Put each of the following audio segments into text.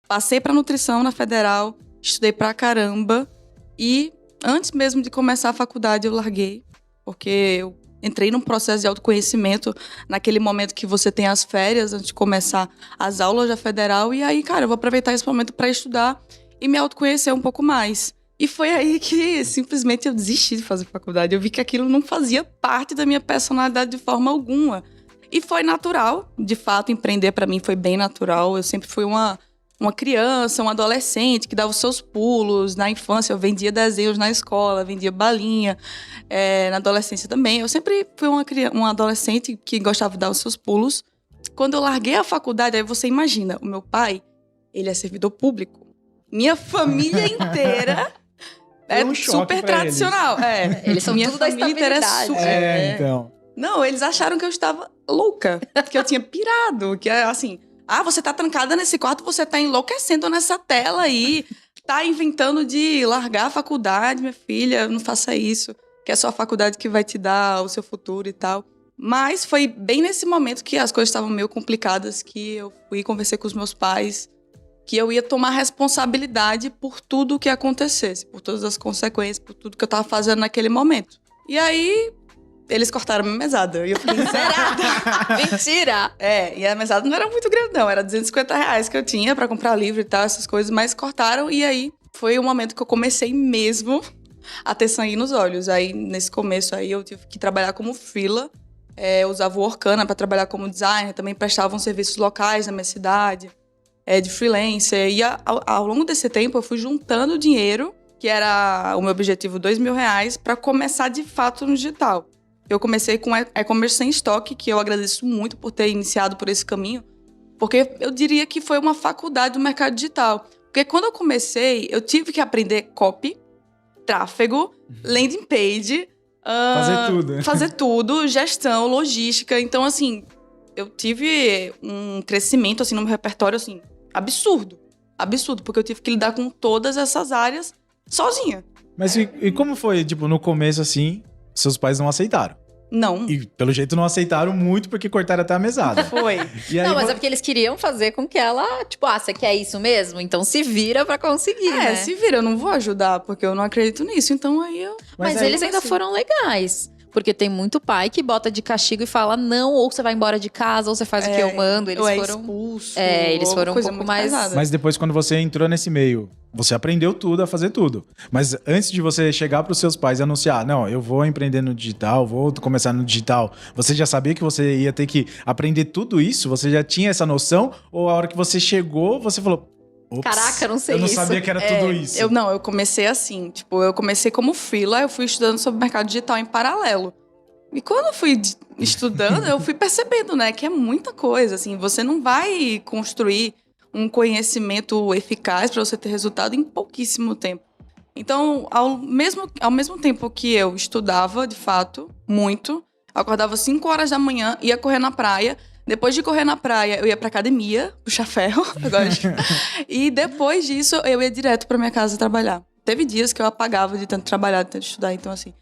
Passei para nutrição na Federal, estudei pra caramba. E antes mesmo de começar a faculdade, eu larguei. Porque eu entrei num processo de autoconhecimento naquele momento que você tem as férias, antes de começar as aulas da Federal. E aí, cara, eu vou aproveitar esse momento para estudar e me autoconhecer um pouco mais. E foi aí que simplesmente eu desisti de fazer faculdade. Eu vi que aquilo não fazia parte da minha personalidade de forma alguma. E foi natural, de fato, empreender para mim foi bem natural. Eu sempre fui uma criança, um adolescente que dava os seus pulos. Na infância eu vendia desenhos na escola, vendia balinha. Na adolescência também. Eu sempre fui uma adolescente que gostava de dar os seus pulos. Quando eu larguei a faculdade, aí você imagina, o meu pai, ele é servidor público. Minha família inteira é super tradicional. Eles são minha tudo da estabilidade. Então. Não, eles acharam que eu estava louca, que eu tinha pirado, que assim, você tá trancada nesse quarto, você tá enlouquecendo nessa tela aí, tá inventando de largar a faculdade, minha filha, não faça isso, que é só a faculdade que vai te dar o seu futuro e tal. Mas foi bem nesse momento que as coisas estavam meio complicadas, que eu fui conversar com os meus pais, que eu ia tomar responsabilidade por tudo o que acontecesse, por todas as consequências, por tudo que eu tava fazendo naquele momento. E aí, eles cortaram minha mesada. E eu fiquei zerada. Mentira! E a mesada não era muito grande, não. Era R$250 que eu tinha pra comprar livro e tal, essas coisas. Mas cortaram e aí foi o momento que eu comecei mesmo a ter sangue nos olhos. Aí, nesse começo, aí eu tive que trabalhar como freela. Eu usava o Orkana pra trabalhar como designer. Também prestavam serviços locais na minha cidade, de freelancer. E ao longo desse tempo, eu fui juntando dinheiro, que era o meu objetivo, R$2.000, pra começar de fato no digital. Eu comecei com e-commerce sem estoque, que eu agradeço muito por ter iniciado por esse caminho, porque eu diria que foi uma faculdade do mercado digital. Porque quando eu comecei, eu tive que aprender copy, tráfego, landing page, fazer tudo. Fazer tudo, gestão, logística. Então, assim, eu tive um crescimento assim, no meu repertório assim, absurdo. Absurdo, porque eu tive que lidar com todas essas áreas sozinha. Mas e como foi, tipo, no começo, assim, seus pais não aceitaram? Não. E, pelo jeito, não aceitaram muito porque cortaram até a mesada. Foi. E aí, não, mas é porque eles queriam fazer com que ela, tipo, você quer isso mesmo? Então se vira pra conseguir, né? Se vira, eu não vou ajudar, porque eu não acredito nisso, então aí eu... Mas aí, eles ainda foram legais. Porque tem muito pai que bota de castigo e fala não, ou você vai embora de casa, ou você faz o que eu mando. Eles foram expulso. Eles foram um coisa pouco muito mais... pesada. Mas depois, quando você entrou nesse meio, você aprendeu tudo a fazer tudo. Mas antes de você chegar pros seus pais e anunciar, não, eu vou empreender no digital, vou começar no digital, você já sabia que você ia ter que aprender tudo isso? Você já tinha essa noção? Ou a hora que você chegou, você falou... Ops, caraca, não sei eu não isso. sabia que era tudo isso. Eu comecei assim, tipo, eu comecei como freela, eu fui estudando sobre o mercado digital em paralelo. E quando eu fui estudando, eu fui percebendo, né, que é muita coisa, assim, você não vai construir um conhecimento eficaz para você ter resultado em pouquíssimo tempo. Então, ao mesmo tempo que eu estudava, de fato, muito, eu acordava 5 horas da manhã, ia correr na praia. Depois de correr na praia, eu ia pra academia, puxar ferro, e depois disso, eu ia direto pra minha casa trabalhar. Teve dias que eu apagava de tanto trabalhar, de tanto estudar, então assim,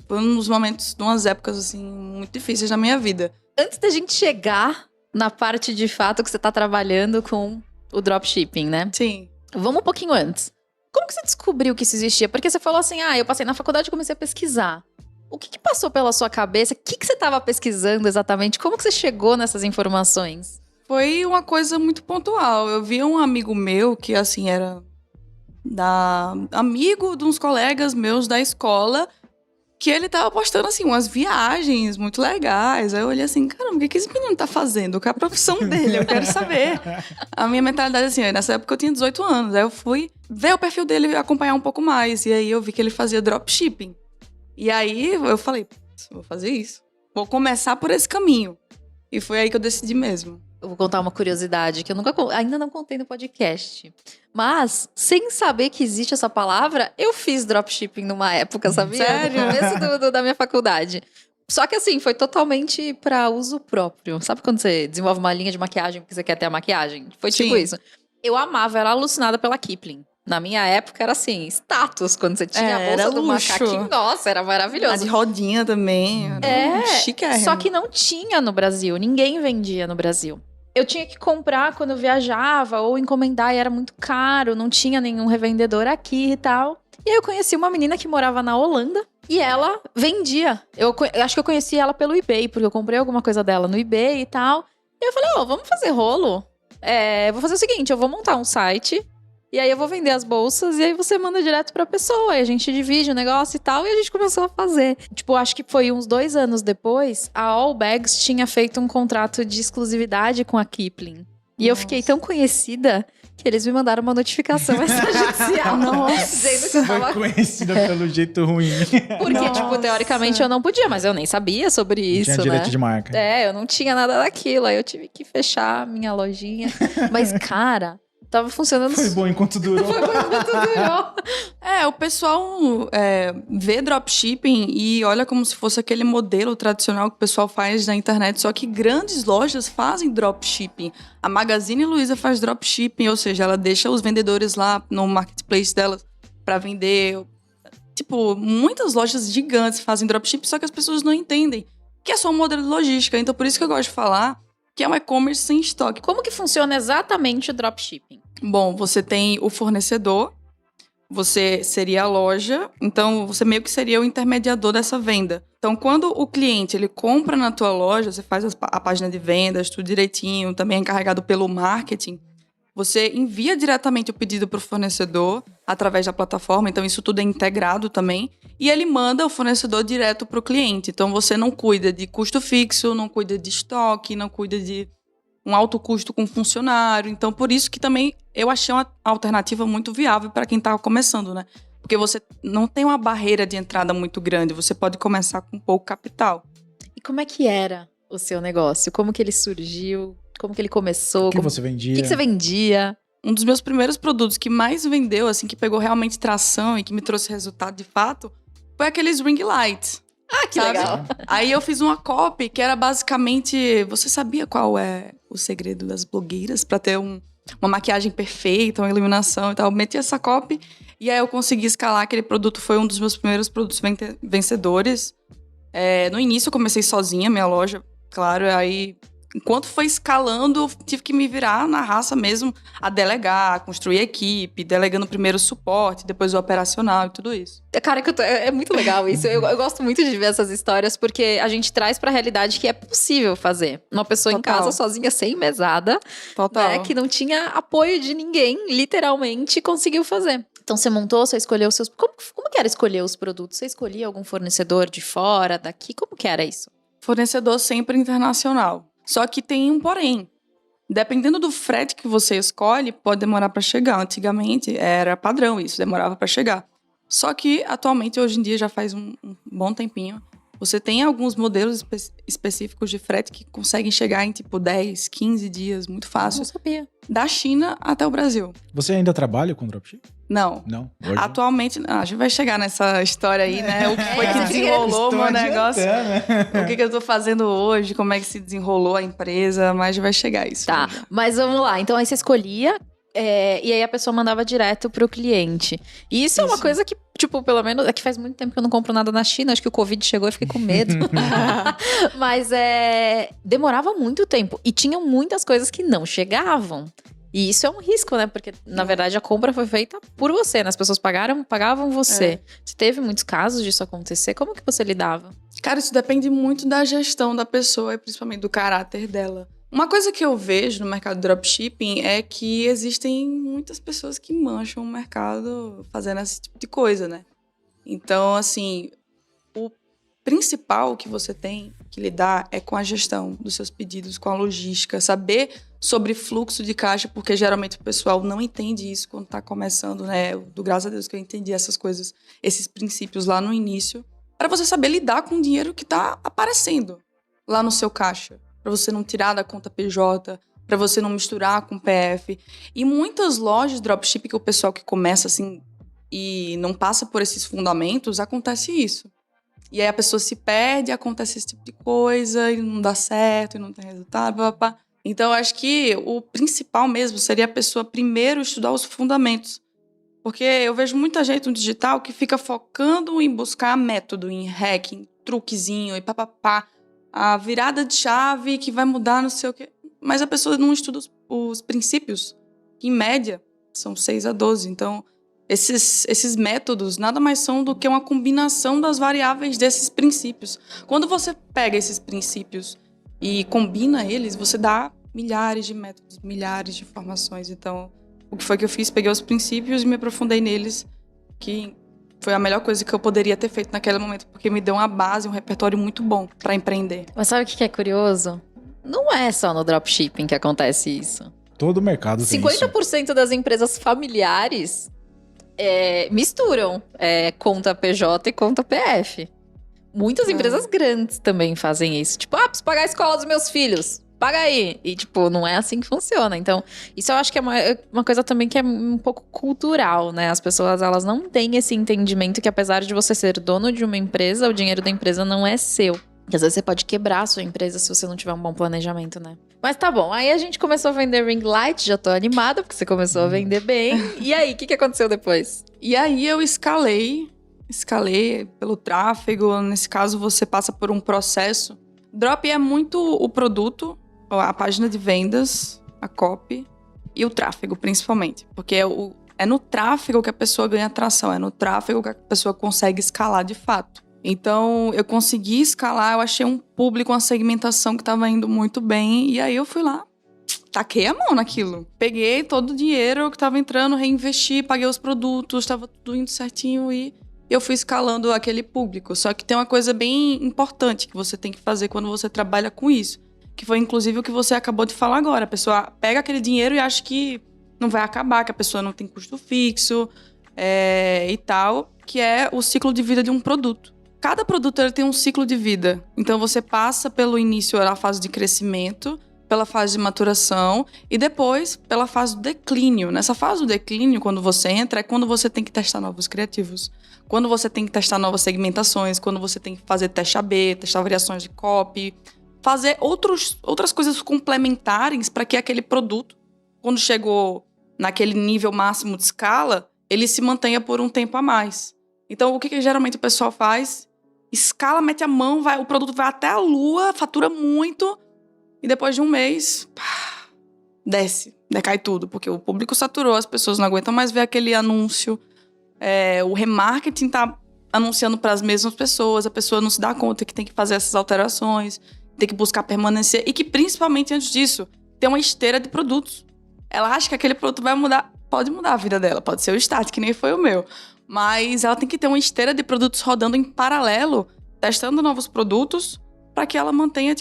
foi um dos momentos, de umas épocas assim, muito difíceis na minha vida. Antes da gente chegar na parte de fato que você tá trabalhando com o dropshipping, né? Sim. Vamos um pouquinho antes. Como que você descobriu que isso existia? Porque você falou assim, eu passei na faculdade e comecei a pesquisar. O que passou pela sua cabeça? O que você estava pesquisando exatamente? Como que você chegou nessas informações? Foi uma coisa muito pontual. Eu vi um amigo meu que, assim, era amigo de uns colegas meus da escola, que ele tava postando, assim, umas viagens muito legais. Aí eu olhei assim, caramba, o que esse menino tá fazendo? Qual é a profissão dele? Eu quero saber. A minha mentalidade, assim, nessa época eu tinha 18 anos. Aí eu fui ver o perfil dele e acompanhar um pouco mais. E aí eu vi que ele fazia dropshipping. E aí eu falei, vou fazer isso. Vou começar por esse caminho. E foi aí que eu decidi mesmo. Eu vou contar uma curiosidade que eu ainda não contei no podcast. Mas, sem saber que existe essa palavra, eu fiz dropshipping numa época, sabia? Sério? No começo da minha faculdade. Só que assim, foi totalmente para uso próprio. Sabe quando você desenvolve uma linha de maquiagem porque você quer ter a maquiagem? Foi tipo Sim. isso. Eu amava, era alucinada pela Kipling. Na minha época era assim, status, quando você tinha a bolsa do macaquinho. Nossa, era maravilhoso. A de rodinha também. Chiquérrimo. Só que não tinha no Brasil, ninguém vendia no Brasil. eu tinha que comprar quando eu viajava ou encomendar e era muito caro, não tinha nenhum revendedor aqui e tal. E aí eu conheci uma menina que morava na Holanda e ela vendia. Eu acho que eu conheci ela pelo eBay, porque eu comprei alguma coisa dela no eBay e tal. E eu falei, vamos fazer rolo? Vou fazer o seguinte, eu vou montar um site e aí eu vou vender as bolsas e aí você manda direto pra pessoa. E a gente divide o negócio e tal, e a gente começou a fazer. Tipo, acho que foi uns 2 anos depois, a All Bags tinha feito um contrato de exclusividade com a Kipling. E eu fiquei tão conhecida que eles me mandaram uma notificação extrajudicial. Dizendo que eu tava... Foi conhecida pelo jeito ruim. Porque, tipo, teoricamente eu não podia, mas eu nem sabia sobre isso, Tinha direito de marca. Eu não tinha nada daquilo. Aí eu tive que fechar minha lojinha. Mas, cara, tava funcionando... Foi bom enquanto durou. Foi bom enquanto durou. O pessoal vê dropshipping e olha como se fosse aquele modelo tradicional que o pessoal faz na internet, só que grandes lojas fazem dropshipping. A Magazine Luiza faz dropshipping, ou seja, ela deixa os vendedores lá no marketplace delas para vender. Tipo, muitas lojas gigantes fazem dropshipping, só que as pessoas não entendem que é só um modelo de logística. Então, por isso que eu gosto de falar que é um e-commerce sem estoque. Como que funciona exatamente o dropshipping? Bom, você tem o fornecedor, você seria a loja, então você meio que seria o intermediador dessa venda. Então, quando o cliente ele compra na tua loja, você faz a página de vendas, tudo direitinho, também é encarregado pelo marketing, você envia diretamente o pedido para o fornecedor através da plataforma, então isso tudo é integrado também, e ele manda o fornecedor direto para o cliente. Então, você não cuida de custo fixo, não cuida de estoque, não cuida de um alto custo com funcionário. Então, por isso que também eu achei uma alternativa muito viável para quem estava começando, né? Porque você não tem uma barreira de entrada muito grande, você pode começar com pouco capital. E como é que era o seu negócio? Como que ele surgiu? Como que ele começou? O que você vendia? O que você vendia? Um dos meus primeiros produtos que mais vendeu, assim, que pegou realmente tração e que me trouxe resultado de fato, foi aqueles ring lights. Ah, que sabe? legal. Aí eu fiz uma copy que era basicamente... Você sabia qual é o segredo das blogueiras para ter uma maquiagem perfeita, uma iluminação e tal? Eu meti essa copy e aí eu consegui escalar. Aquele produto foi um dos meus primeiros produtos vencedores. No início eu comecei sozinha, minha loja, claro. Aí, enquanto foi escalando, eu tive que me virar na raça mesmo a delegar, a construir equipe, delegando primeiro o suporte, depois o operacional e tudo isso. Cara, é muito legal isso. Eu gosto muito de ver essas histórias, porque a gente traz pra realidade que é possível fazer. Uma pessoa Total. em casa sozinha, sem mesada, Total. né, que não tinha apoio de ninguém, literalmente conseguiu fazer. Então você montou, você escolheu os seus... Como que era escolher os produtos? Você escolhia algum fornecedor de fora, daqui? Como que era isso? Fornecedor sempre internacional. Só que tem um porém. Dependendo do frete que você escolhe, pode demorar para chegar. Antigamente era padrão isso, demorava para chegar. Só que atualmente, hoje em dia, já faz um bom tempinho, você tem alguns modelos específicos de frete que conseguem chegar em tipo 10, 15 dias, muito fácil. Não sabia. Da China até o Brasil. Você ainda trabalha com dropship? Não. Não? Hoje? Atualmente, a gente vai chegar nessa história aí, né? O que foi que desenrolou o meu negócio. O que eu tô fazendo hoje, como é que se desenrolou a empresa, mas vai chegar isso. Tá, já. mas vamos lá. Então aí você escolhia e aí a pessoa mandava direto pro cliente. E isso é uma coisa que, tipo, pelo menos... É que faz muito tempo que eu não compro nada na China. Acho que o Covid chegou e fiquei com medo. Mas demorava muito tempo. E tinham muitas coisas que não chegavam. E isso é um risco, né? Porque, na verdade, a compra foi feita por você, né? As pessoas pagavam você. Você teve muitos casos disso acontecer? Como que você lidava? Cara, isso depende muito da gestão da pessoa e principalmente do caráter dela. Uma coisa que eu vejo no mercado de dropshipping é que existem muitas pessoas que mancham o mercado fazendo esse tipo de coisa, né? Então, assim, o principal que você tem que lidar é com a gestão dos seus pedidos, com a logística, saber sobre fluxo de caixa, porque geralmente o pessoal não entende isso quando está começando, né? Graças a Deus que eu entendi essas coisas, esses princípios lá no início, para você saber lidar com o dinheiro que está aparecendo lá no seu caixa, para você não tirar da conta PJ, para você não misturar com PF. E muitas lojas de dropshipping que o pessoal que começa assim e não passa por esses fundamentos, acontece isso. E aí a pessoa se perde, acontece esse tipo de coisa, e não dá certo, e não tem resultado, papá. Então, eu acho que o principal mesmo seria a pessoa primeiro estudar os fundamentos. Porque eu vejo muita gente no digital que fica focando em buscar método, em hack, em truquezinho, e papapá. A virada de chave que vai mudar não sei o quê. mas a pessoa não estuda os princípios, que em média são 6 a 12. Então, esses métodos nada mais são do que uma combinação das variáveis desses princípios. Quando você pega esses princípios e combina eles, você dá milhares de métodos, milhares de informações. Então, o que foi que eu fiz? Peguei os princípios e me aprofundei neles, que foi a melhor coisa que eu poderia ter feito naquele momento, porque me deu uma base, um repertório muito bom para empreender. Mas sabe o que é curioso? Não é só no dropshipping que acontece isso. Todo mercado tem 50% das empresas familiares misturam conta PJ e conta PF. Muitas empresas grandes também fazem isso. Tipo, preciso pagar a escola dos meus filhos. Paga aí. E, tipo, não é assim que funciona. Então, isso eu acho que é uma coisa também que é um pouco cultural, né? As pessoas, elas não têm esse entendimento que apesar de você ser dono de uma empresa, o dinheiro da empresa não é seu. Porque às vezes você pode quebrar a sua empresa se você não tiver um bom planejamento, né? Mas tá bom, aí a gente começou a vender ring light, já tô animada, porque você começou a vender bem. E aí, o que aconteceu depois? E aí eu escalei pelo tráfego. Nesse caso, você passa por um processo. Drop é muito o produto, a página de vendas, a copy e o tráfego, principalmente. Porque é no tráfego que a pessoa ganha atração, é no tráfego que a pessoa consegue escalar de fato. Então, eu consegui escalar, eu achei um público, uma segmentação que estava indo muito bem. E aí eu fui lá, taquei a mão naquilo. Peguei todo o dinheiro que estava entrando, reinvesti, paguei os produtos, estava tudo indo certinho e eu fui escalando aquele público. Só que tem uma coisa bem importante que você tem que fazer quando você trabalha com isso. Que foi, inclusive, o que você acabou de falar agora. A pessoa pega aquele dinheiro e acha que não vai acabar, que a pessoa não tem custo fixo e tal, que é o ciclo de vida de um produto. Cada produto ele tem um ciclo de vida. Então, você passa pelo início, a fase de crescimento, pela fase de maturação e depois pela fase do declínio. Nessa fase do declínio, quando você entra, é quando você tem que testar novos criativos. Quando você tem que testar novas segmentações, quando você tem que fazer teste AB, testar variações de copy, fazer outras coisas complementares para que aquele produto, quando chegou naquele nível máximo de escala, ele se mantenha por um tempo a mais. Então, o que geralmente o pessoal faz? Escala, mete a mão, o produto vai até a lua, fatura muito, e depois de um mês, decai tudo, porque o público saturou, as pessoas não aguentam mais ver aquele anúncio, o remarketing está anunciando para as mesmas pessoas, a pessoa não se dá conta que tem que fazer essas alterações, tem que buscar permanecer, e que principalmente antes disso, tem uma esteira de produtos. Ela acha que aquele produto vai mudar, pode mudar a vida dela, pode ser o start, que nem foi o meu. Mas ela tem que ter uma esteira de produtos rodando em paralelo, testando novos produtos, para que ela mantenha,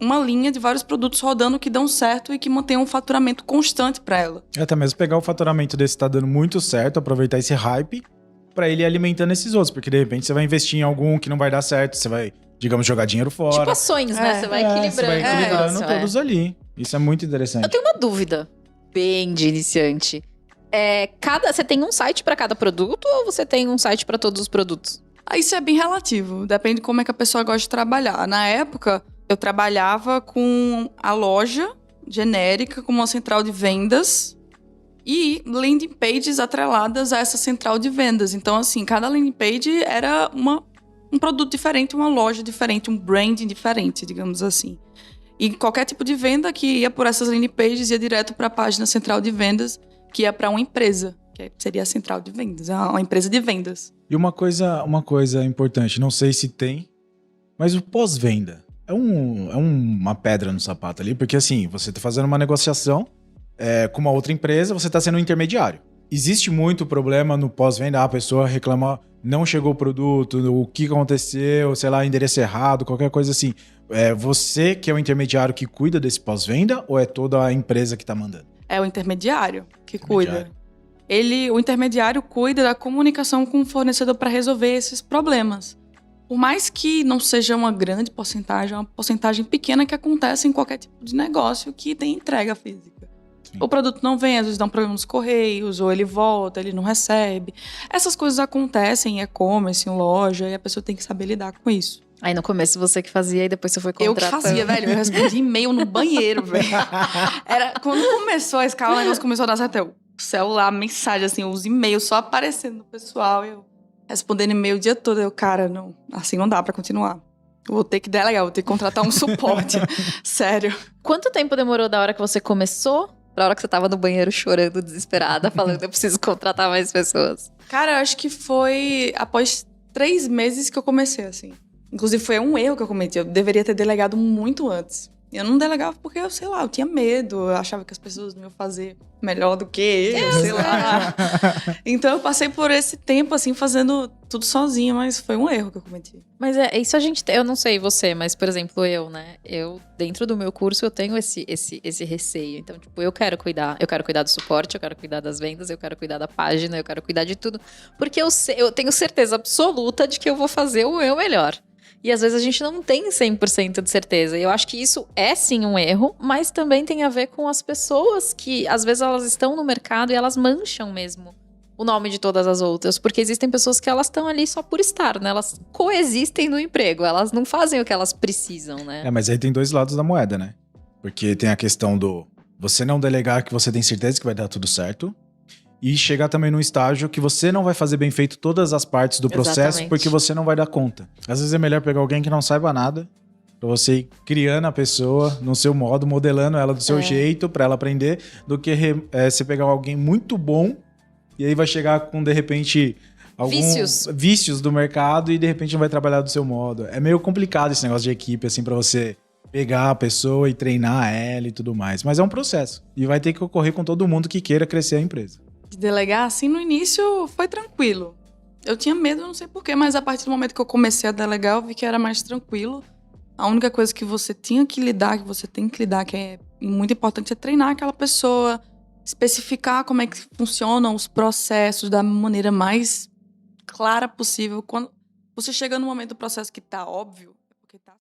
uma linha de vários produtos rodando que dão certo e que mantenham um faturamento constante para ela. Até mesmo pegar o faturamento desse que tá dando muito certo, aproveitar esse hype, para ele ir alimentando esses outros, porque de repente você vai investir em algum que não vai dar certo, você vai, digamos, jogar dinheiro fora. Tipo ações, né? Você vai equilibrando. Você vai equilibrando todos ali. Isso é muito interessante. Eu tenho uma dúvida, bem de iniciante. Você tem um site para cada produto ou você tem um site para todos os produtos? Isso é bem relativo, depende de como é que a pessoa gosta de trabalhar. Na época, eu trabalhava com a loja genérica, como uma central de vendas e landing pages atreladas a essa central de vendas. Então, assim, cada landing page era um produto diferente, uma loja diferente, um branding diferente, digamos assim. E qualquer tipo de venda que ia por essas landing pages ia direto para a página central de vendas, que é para uma empresa, que seria a central de vendas, é uma empresa de vendas. E uma coisa importante, não sei se tem, mas o pós-venda é uma pedra no sapato ali, porque assim, você tá fazendo uma negociação com uma outra empresa, você tá sendo um intermediário. Existe muito problema no pós-venda, a pessoa reclama, não chegou o produto, o que aconteceu, sei lá, endereço errado, qualquer coisa assim. É você que é o intermediário que cuida desse pós-venda ou é toda a empresa que tá mandando? É o intermediário que cuida. O intermediário cuida da comunicação com o fornecedor para resolver esses problemas. Por mais que não seja uma grande porcentagem, é uma porcentagem pequena que acontece em qualquer tipo de negócio que tem entrega física. Sim. O produto não vem, às vezes dá um problema nos correios, ou ele volta, ele não recebe. Essas coisas acontecem em e-commerce, em loja, e a pessoa tem que saber lidar com isso. Aí no começo você que fazia e depois você foi contratando. Eu que fazia, velho. Eu respondi e-mail no banheiro, velho. Quando começou a escala, o negócio começou a dar certo. O celular, mensagem, assim, os e-mails só aparecendo no pessoal. Eu respondendo e-mail o dia todo. Cara, não, assim não dá pra continuar. Eu vou ter que delegar, vou ter que contratar um suporte. Sério. Quanto tempo demorou da hora que você começou pra hora que você tava no banheiro chorando, desesperada, falando eu preciso contratar mais pessoas? Cara, eu acho que foi após 3 meses que eu comecei, assim. Inclusive, foi um erro que eu cometi. Eu deveria ter delegado muito antes. Eu não delegava porque, eu sei lá, eu tinha medo. Eu achava que as pessoas não iam fazer melhor do que eu, sei lá. Então, eu passei por esse tempo, assim, fazendo tudo sozinha. Mas foi um erro que eu cometi. Mas é isso eu não sei você, mas por exemplo eu, né? Eu, dentro do meu curso, eu tenho esse receio. Então, tipo, eu quero cuidar do suporte, eu quero cuidar das vendas, eu quero cuidar da página, eu quero cuidar de tudo. Porque eu tenho certeza absoluta de que eu vou fazer o meu melhor. E às vezes a gente não tem 100% de certeza. E eu acho que isso é sim um erro, mas também tem a ver com as pessoas que às vezes elas estão no mercado e elas mancham mesmo o nome de todas as outras. Porque existem pessoas que elas estão ali só por estar, né? Elas coexistem no emprego, elas não fazem o que elas precisam, né? Mas aí tem 2 lados da moeda, né? Porque tem a questão do você não delegar que você tem certeza que vai dar tudo certo. E chegar também num estágio que você não vai fazer bem feito todas as partes do processo. Exatamente. Porque você não vai dar conta. Às vezes é melhor pegar alguém que não saiba nada, pra você ir criando a pessoa no seu modo, modelando ela do seu jeito pra ela aprender, do que você pegar alguém muito bom e aí vai chegar com, de repente, alguns vícios do mercado e de repente não vai trabalhar do seu modo. É meio complicado esse negócio de equipe, assim, pra você pegar a pessoa e treinar ela e tudo mais. Mas é um processo. E vai ter que ocorrer com todo mundo que queira crescer a empresa. De delegar, assim, no início foi tranquilo. Eu tinha medo, não sei porquê, mas a partir do momento que eu comecei a delegar, eu vi que era mais tranquilo. A única coisa que você tinha que lidar, que você tem que lidar, que é muito importante, é treinar aquela pessoa, especificar como é que funcionam os processos da maneira mais clara possível. Quando você chega no momento do processo que tá óbvio, é porque tá